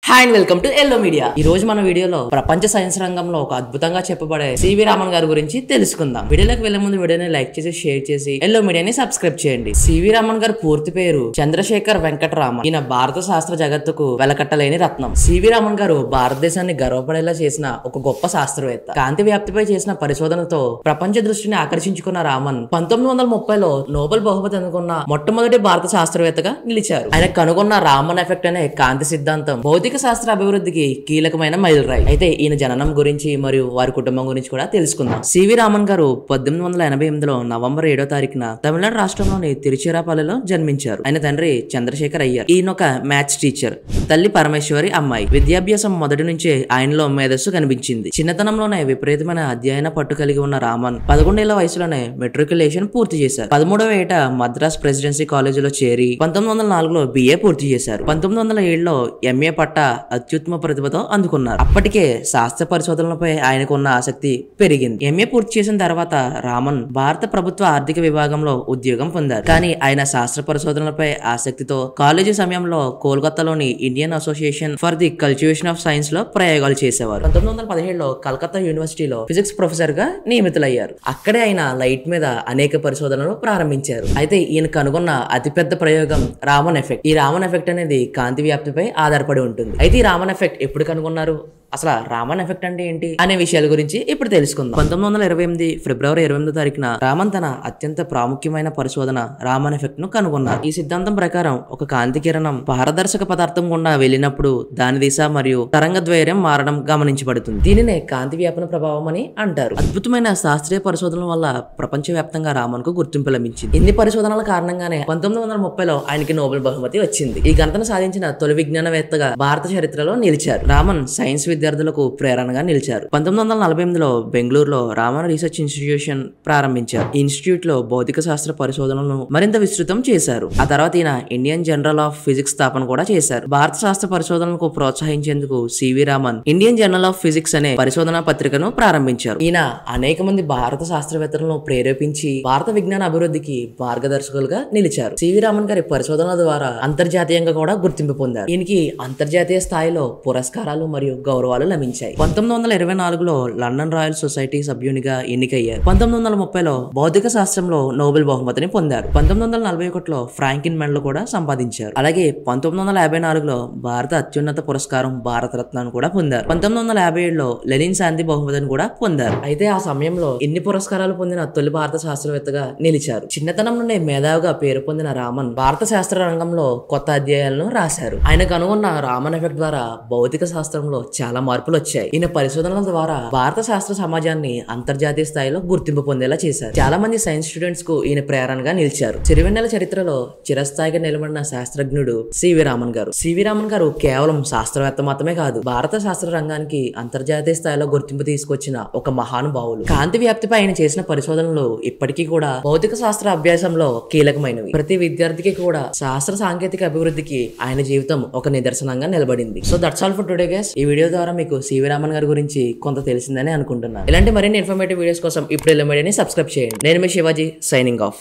Hi and welcome to yellow media. ఈ రోజు మన వీడియోలో ప్రపంచ సైన్స్ రంగంలో ఒక అద్భుతంగా చెప్పబడే సివి రామన్ గారి గురించి తెలుసుకుందాం. వీడియోలోకి వెళ్లే ముందు వీడియోని లైక్ చేసి షేర్ చేసి ఎల్లో మీడియాని సబ్స్క్రైబ్ చేయండి. సివి రామన్ గారి పూర్తి పేరు చంద్రశేఖర్ వెంకటరామన్. ఈయన భారత శాస్త్ర జగత్తుకు వెలకట్టలేని రత్నం. సివి రామన్ గారు భారతదేశాన్ని గర్వపడేలా చేసిన ఒక గొప్ప శాస్త్రవేత్త. కాంతి వ్యాప్తిపై చేసిన పరిశోధనతో ప్రపంచ దృష్టిని ఆకర్షించుకున్న రామన్ 1930లో నోబెల్ బహుమతి అందుకున్న మొట్టమొదటి భారత శాస్త్రవేత్తగా నిలిచారు. ఆయన కనుగొన్న రామన్ ఎఫెక్ట్ అనే కాంతి సిద్ధాంతం భౌతిక శాస్త్ర అభివృద్ధికి కీలకమైన మైలురాయి. అయితే ఈయన జననం గురించి మరియు వారి కుటుంబం గురించి కూడా తెలుసుకుందాం. సివి రామన్ గారు 1888లో నవంబర్ 7వ తారీఖున తమిళనాడు రాష్ట్రంలోని తిరుచిరాపల్లిలో జన్మించారు. ఆయన తండ్రి చంద్రశేఖర్ అయ్యర్. ఈయన ఒక మ్యాథ్స్ టీచర్, తల్లి పరమేశ్వరి అమ్మాయి. విద్యాభ్యాసం మొదటి నుంచే ఆయనలో మేధస్సు కనిపించింది. చిన్నతనంలోనే విపరీతమైన అధ్యయన పట్టు కలిగి ఉన్న రామన్ 11 ఏళ్ల వయసులోనే మెట్రికులేషన్ పూర్తి చేశారు. 13వ ఏట మద్రాస్ ప్రెసిడెన్సీ కాలేజీలో చేరి 1904లో బిఏ పూర్తి చేశారు. 1907లో ఎంఏ పట్టా అత్యుత్తమ ప్రతిభతో అందుకున్నారు. అప్పటికే శాస్త్ర పరిశోధనలపై ఆయనకున్న ఆసక్తి పెరిగింది. ఎంఏ పూర్తి చేసిన తర్వాత రామన్ భారత ప్రభుత్వ ఆర్థిక విభాగంలో ఉద్యోగం పొందారు. కానీ ఆయన శాస్త్ర పరిశోధనలపై ఆసక్తితో కాలేజీ సమయంలో కోల్కతాలోని Indian association for the cultivation of science లో ప్రయోగాలు చేసేవారు. 1917లో కలకత్తా యూనివర్సిటీలో ఫిజిక్స్ ప్రొఫెసర్ గా నియమితులయ్యారు. అక్కడే ఆయన లైట్ మీద అనేక పరిశోధనలు ప్రారంభించారు. అయితే ఈయన కనుగొన్న అతిపెద్ద ప్రయోగం రామన్ ఎఫెక్ట్. ఈ రామన్ ఎఫెక్ట్ అనేది కాంతి వ్యాప్తిపై ఆధారపడి ఉంటుంది. అయితే ఈ రామన్ ఎఫెక్ట్ ఎప్పుడు కనుగొన్నారు, అసలు రామన్ ఎఫెక్ట్ అంటే ఏంటి అనే విషయాల గురించి ఇప్పుడు తెలుసుకుందాం. 1928 ఫిబ్రవరి 28వ తారీఖున రామన్ తన అత్యంత ప్రాముఖ్యమైన పరిశోధన రామన్ ఎఫెక్ట్ ను కనుగొన్నారు. ఈ సిద్ధాంతం ప్రకారం ఒక కాంతి కిరణం పారదర్శక పదార్థం గుండా వెళ్ళినప్పుడు దాని దిశ మరియు తరంగ ద్వైర్యం మారడం గమనించబడుతుంది. దీనినే కాంతి వ్యాపన ప్రభావం అని అంటారు. అద్భుతమైన శాస్త్రీయ పరిశోధనల వల్ల ప్రపంచవ్యాప్తంగా రామన్ కు గుర్తింపు లభించింది. ఇన్ని పరిశోధనల కారణంగానే 1930లో ఆయనకి నోబెల్ బహుమతి వచ్చింది. ఈ ఘనతను సాధించిన తొలి విజ్ఞానవేత్తగా భారత చరిత్రలో నిలిచారు. రామన్ సైన్స్ విద్యార్థులకు ప్రేరణగా నిలిచారు. 1948లో బెంగళూరులో రామన్ రీసెర్చ్ ఇన్స్టిట్యూషన్ ప్రారంభించారు. ఈ ఇన్స్టిట్యూట్ లో భౌతిక శాస్త్ర పరిశోధనలను మరింత విస్తృతం చేశారు. ఆ తర్వాత ఈయన ఇండియన్ జర్నల్ ఆఫ్ ఫిజిక్స్ స్థాపన కూడా చేశారు. భారత శాస్త్ర పరిశోధనలకు ప్రోత్సహించేందుకు C V Raman Indian Journal of Physics అనే పరిశోధనా పత్రికను ప్రారంభించారు. ఈయన అనేక మంది భారత శాస్త్రవేత్తలను ప్రేరేపించి భారత విజ్ఞాన అభివృద్ధికి మార్గదర్శకులుగా నిలిచారు. సివి రామన్ గారి పరిశోధనల ద్వారా అంతర్జాతీయంగా కూడా గుర్తింపు పొందారు. ఈయనకి అంతర్జాతీయ స్థాయిలో పురస్కారాలు మరియు గౌరవాలు లభించాయి. 1924లో లండన్ రాయల్ సొసైటీ సభ్యునిగా ఎన్నికయ్యారు. 1930లో భౌతిక శాస్త్రంలో నోబెల్ బహుమతిని పొందారు. 1941లో ఫ్రాంక్లిన్ మెడల్ కూడా సంపాదించారు. అలాగే 1954లో భారత అత్యున్నత పురస్కారం భారత రత్నాన్ని కూడా పొందారు. 1957లో లెనిన్ శాంతి బహుమతిని కూడా పొందారు. అయితే ఆ సమయంలో ఎన్ని పురస్కారాలు పొందిన తొలి భారత శాస్త్రవేత్తగా నిలిచారు. చిన్నతనం నుండి మేధావిగా పేరు పొందిన రామన్ భారత శాస్త్ర రంగంలో కొత్త అధ్యాయాలను రాశారు. ఆయన కనుగొన్న రామన్ ఎఫెక్ట్ ద్వారా భౌతిక శాస్త్రంలో చాలా మార్పులు వచ్చాయి. ఈయన పరిశోధనల ద్వారా భారత శాస్త్ర సమాజాన్ని అంతర్జాతీయ స్థాయిలో గుర్తింపు పొందేలా చేశారు. చాలా మంది సైన్స్ స్టూడెంట్స్ కు ఈయన ప్రేరణగా నిలిచారు. చిరువెన్నెల చరిత్రలో చిరస్థాయిగా నిలబడిన శాస్త్రజ్ఞుడు సివి రామన్ గారు. సివి రామన్ గారు కేవలం శాస్త్రవేత్త మాత్రమే కాదు, భారత శాస్త్ర రంగానికి అంతర్జాతీయ స్థాయిలో గుర్తింపు తీసుకొచ్చిన ఒక మహానుభావులు. కాంతి వ్యాప్తిపై ఆయన చేసిన పరిశోధనలు ఇప్పటికీ కూడా భౌతిక శాస్త్ర అభ్యాసంలో కీలకమైనవి. ప్రతి విద్యార్థికి కూడా శాస్త్ర సాంకేతిక అభివృద్ధికి ఆయన జీవితం ఒక నిదర్శనంగా నిలబడింది. So that's all for today guys. ఈ వీడియో ద్వారా మీకు సివి రామన్ గారి గురించి కొంత తెలిసిందని అనుకుంటున్నాను. ఇలాంటి మరిన్ని ఇన్ఫర్మేటివ్ వీడియోస్ కోసం ఇప్పుడు ఎల్లో మీడియాని సబ్స్క్రైబ్ చేయండి. నేను మీ శివాజీ, సైనింగ్ ఆఫ్.